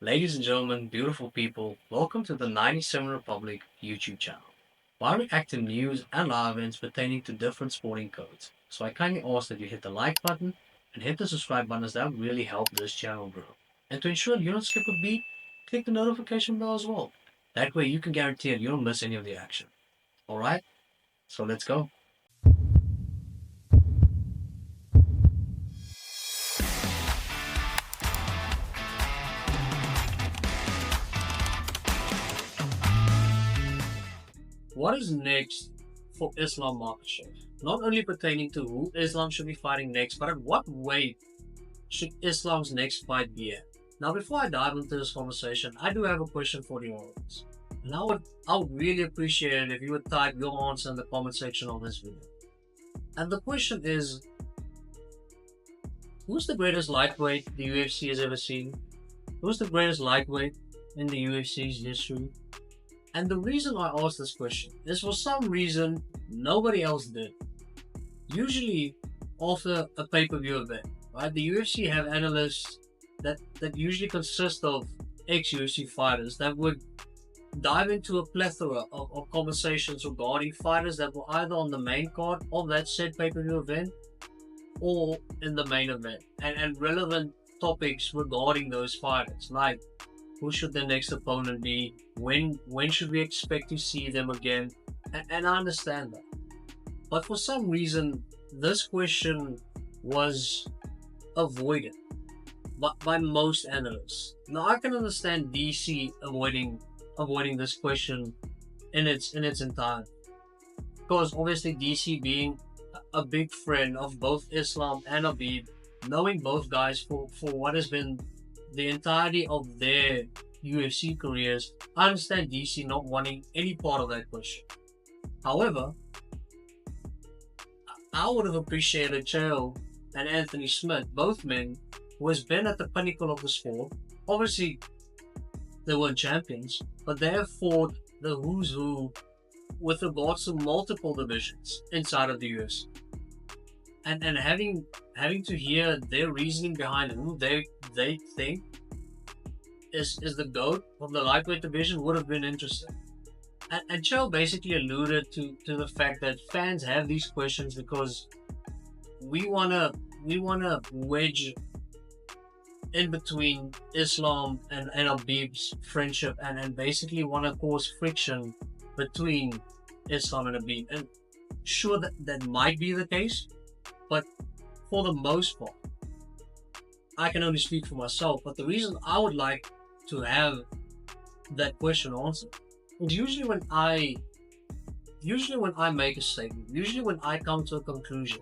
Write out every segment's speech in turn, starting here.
Ladies and gentlemen, beautiful people, welcome to the 97 Republic YouTube channel, where we react to news and live events pertaining to different sporting codes. So I kindly ask that you hit the like button and hit the subscribe button as that would really help this channel grow. And to ensure you don't skip a beat, click the notification bell as well. That way you can guarantee that you don't miss any of the action. Alright? So let's go. What is next for Islam Makhachev? Not only pertaining to who Islam should be fighting next, but at what weight should Islam's next fight be at? Now, before I dive into this conversation, I do have a question for the audience. And I would really appreciate it if you would type your answer in the comment section of this video. And the question is, who's the greatest lightweight the UFC has ever seen? Who's the greatest lightweight in the UFC's history? And the reason I ask this question is for some reason nobody else did. Usually after a pay-per-view event, right? The UFC have analysts that usually consist of ex-UFC fighters that would dive into a plethora of conversations regarding fighters that were either on the main card of that said pay-per-view event or in the main event, and relevant topics regarding those fighters, like who should their next opponent be, when should we expect to see them again, and I understand that. But for some reason, this question was avoided by most analysts. Now I can understand DC avoiding this question in its entirety, because obviously DC being a big friend of both Islam and Habib, knowing both guys for what has been the entirety of their UFC careers, I understand DC not wanting any part of that question. However, I would have appreciated Chael and Anthony Smith, both men who has been at the pinnacle of the sport. Obviously, they weren't champions, but they have fought the who's who with regards to multiple divisions inside of the UFC. And having to hear their reasoning behind who they think is the GOAT of the lightweight division would have been interesting. And Chael basically alluded to the fact that fans have these questions because we wanna wedge in between Islam and Habib's friendship, and basically wanna cause friction between Islam and Habib. And sure, that might be the case, but for the most part, I can only speak for myself, but the reason I would like to have that question answered is usually when I make a statement, usually when I come to a conclusion,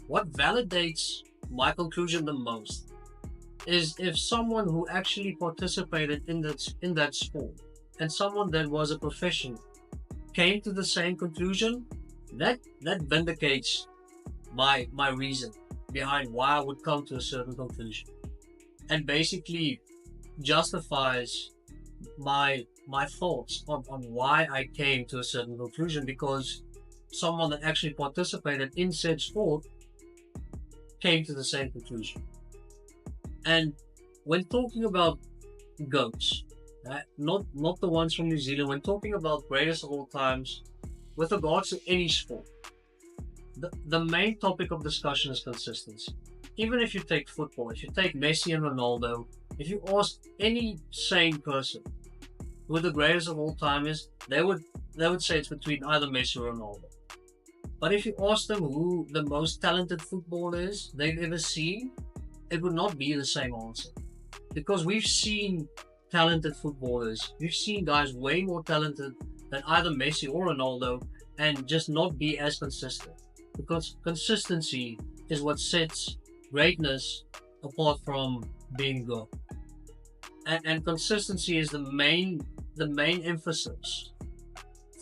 what validates my conclusion the most is if someone who actually participated in that sport and someone that was a professional came to the same conclusion, that vindicates my reason behind why I would come to a certain conclusion, and basically justifies my thoughts on why I came to a certain conclusion, because someone that actually participated in said sport came to the same conclusion. And when talking about GOATs, not the ones from New Zealand, when talking about greatest of all times with regards to any sport, the main topic of discussion is consistency. Even if you take football, if you take Messi and Ronaldo, if you ask any sane person who the greatest of all time is, they would say it's between either Messi or Ronaldo. But if you ask them who the most talented footballer is they've ever seen, it would not be the same answer. Because we've seen talented footballers, we've seen guys way more talented than either Messi or Ronaldo, and just not be as consistent. Because consistency is what sets greatness apart from being good. And consistency is the main emphasis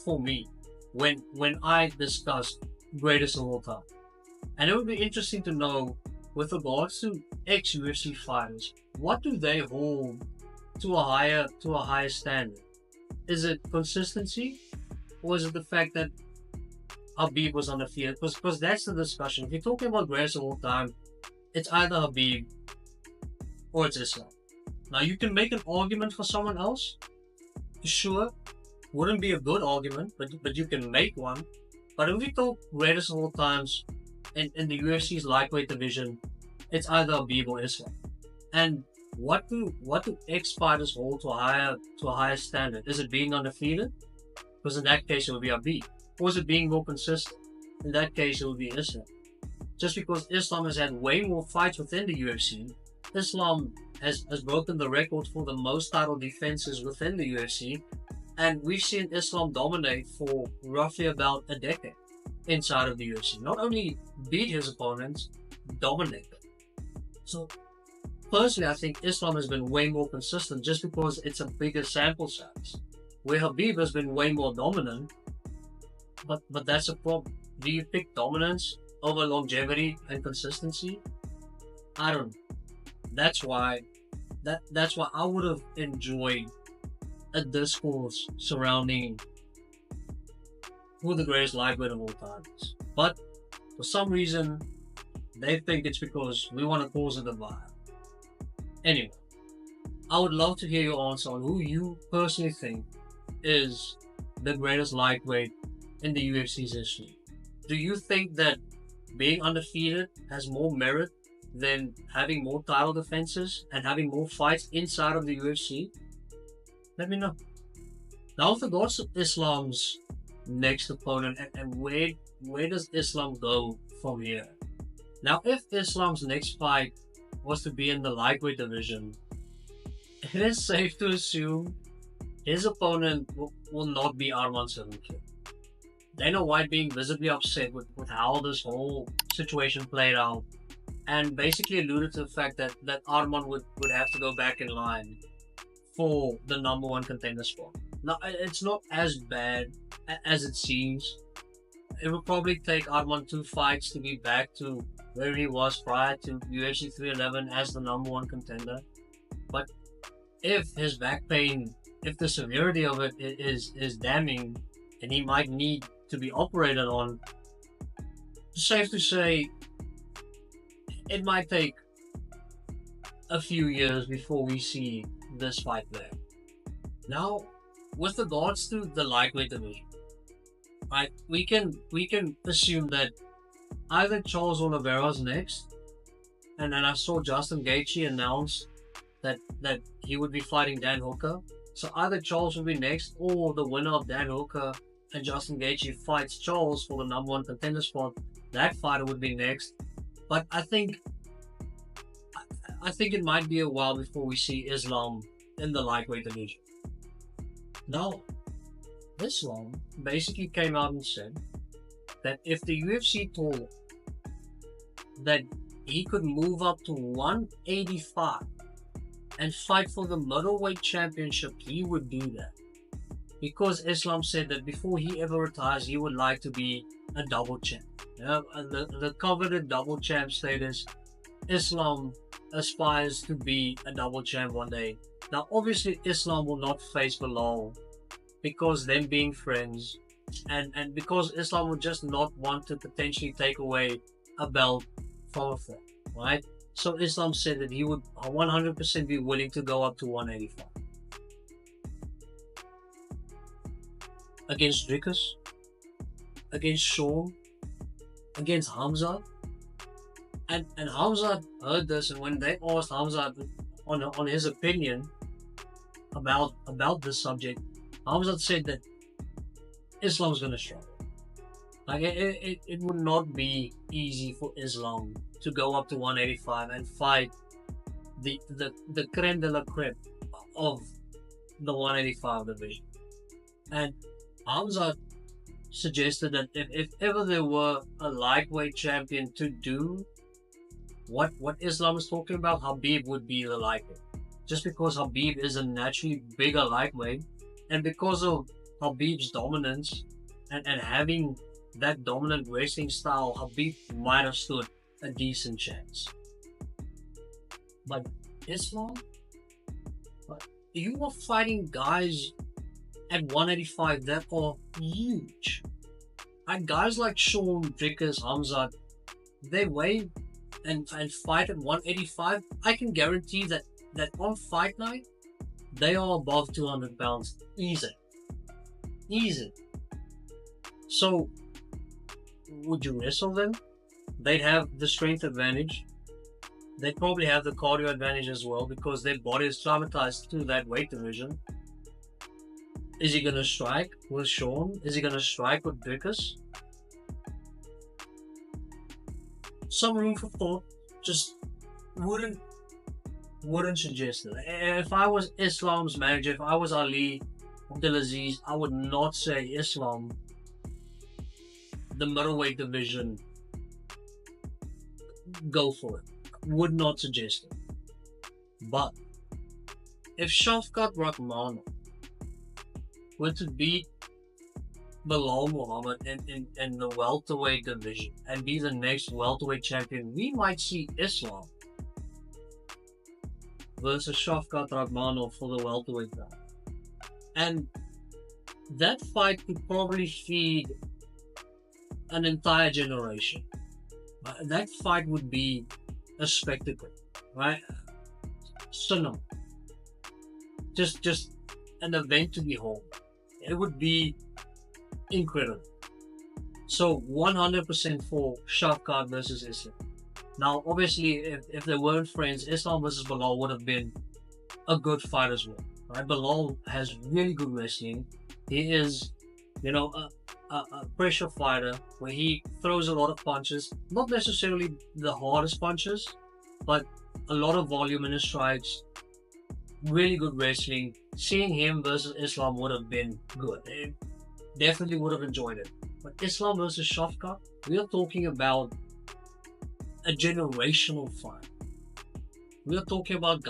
for me when I discuss greatest of all time. And it would be interesting to know, with regards to ex-UFC fighters, what do they hold to a higher standard? Is it consistency, or is it the fact that Habib was undefeated? Because that's the discussion. If you're talking about greatest of all time, it's either Habib or it's Islam. Now you can make an argument for someone else, sure, wouldn't be a good argument, but you can make one. But if we talk greatest of all times in the UFC's lightweight division, it's either Habib or Islam. And what do ex fighters hold to a higher standard? Is it being undefeated? Because in that case it would be Habib. Or is it being more consistent? In that case it would be Islam. Just because Islam has had way more fights within the UFC, Islam has broken the record for the most title defenses within the UFC, and we've seen Islam dominate for roughly about a decade inside of the UFC. Not only beat his opponents, dominate them. So personally, I think Islam has been way more consistent just because it's a bigger sample size. Where Habib has been way more dominant, but that's a problem. Do you pick dominance over longevity and consistency? I don't know. That's why I would have enjoyed a discourse surrounding who the greatest lightweight of all time is. But for some reason, they think it's because we want to cause a divide. Anyway, I would love to hear your answer on who you personally think is the greatest lightweight in the UFC's history. Do you think that being undefeated has more merit than having more title defenses and having more fights inside of the UFC? Let me know. Now, with regards to Islam's next opponent, and where does Islam go from here? Now, if Islam's next fight was to be in the lightweight division, it is safe to assume his opponent will not be Arman Sarukian. Dana White being visibly upset with how this whole situation played out, and basically alluded to the fact that Arman would have to go back in line for the number one contender spot. Now, it's not as bad as it seems. It would probably take Arman 2 fights to be back to where he was prior to UFC 311 as the number one contender. But if his back pain, if the severity of it is damning, and he might need to be operated on, it's safe to say it might take a few years before we see this fight there. Now, with regards to the lightweight division, right, we can assume that either Charles Oliveira's next, and then I saw Justin Gaethje announce that he would be fighting Dan Hooker. So either Charles will be next, or the winner of Dan Hooker and Justin Gaethje fights Charles for the number one contender spot. That fighter would be next. But I think it might be a while before we see Islam in the lightweight division. Now, Islam basically came out and said that if the UFC told that he could move up to 185 and fight for the middleweight championship, he would do that. Because Islam said that before he ever retires, he would like to be a double champ. The coveted double champ status, Islam aspires to be a double champ one day. Now, obviously, Islam will not face Bilal because them being friends, and because Islam would just not want to potentially take away a belt from a friend, right? So Islam said that he would 100% be willing to go up to 185. Against Dricus, against Sean, against Hamza. And Hamza heard this, and when they asked Hamza on his opinion about this subject, Hamza said that Islam's going to struggle. Like, it would not be easy for Islam to go up to 185 and fight the creme de la creme of the 185 division. And Hamza suggested that if ever there were a lightweight champion to do what Islam is talking about, Habib would be the lightweight. Just because Habib is a naturally bigger lightweight, and because of Habib's dominance and having that dominant wrestling style, Habib might have stood a decent chance. But Islam, you are fighting guys at 185 that are huge. And guys like Sean, Dricus, Hamza, they weigh and fight at 185. I can guarantee that that on fight night, they are above 200 pounds. Easy. Easy. So, would you wrestle them? They'd have the strength advantage. They probably have the cardio advantage as well because their body is traumatized to that weight division. Is he going to strike with Sean? Is he going to strike with Dickus? Some room for thought. Just wouldn't suggest it. If I was Islam's manager, if I was Ali Abdulaziz, I would not say Islam, the middleweight division, go for it. Would not suggest it. But if Shavkat Rakhmonov were to beat Bilal Muhammad in the welterweight division and be the next welterweight champion, we might see Islam versus Shavkat Rakhmonov for the welterweight belt. And that fight could probably feed an entire generation. That fight would be a spectacle, right? Cinema. Just an event to behold. It would be incredible. So 100% for Shavkat versus Islam. Now, obviously, if they weren't friends, Islam versus Bilal would have been a good fight as well. Right? Bilal has really good wrestling. He is, a pressure fighter where he throws a lot of punches. Not necessarily the hardest punches, but a lot of volume in his strikes. Really good wrestling. Seeing him versus Islam would have been good. Definitely would have enjoyed it. But Islam versus Shavkat, we are talking about a generational fight. We are talking about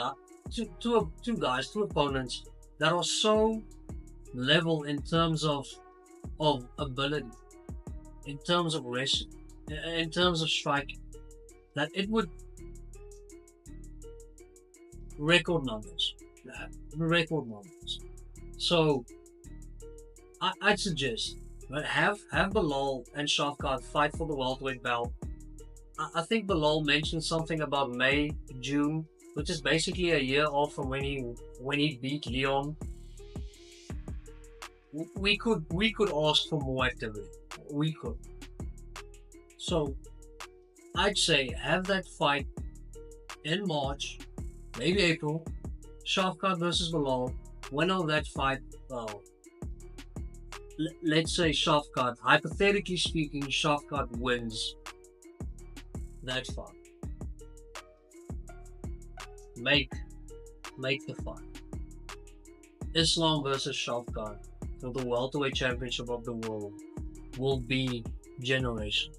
two opponents that are so level in terms of ability, in terms of wrestling, in terms of striking, that it would record numbers. So I'd suggest, right, have Bilal and Shavkat fight for the welterweight belt. I think Bilal mentioned something about May, June, which is basically a year off from when he beat Leon. We could ask for more activity. We could. So I'd say have that fight in March, maybe April. Shavkat versus Bilal. Winner of that fight, let's say Shavkat, hypothetically speaking, Shavkat wins that fight. Make the fight. Islam versus Shavkat for the welterweight championship of the world will be generational.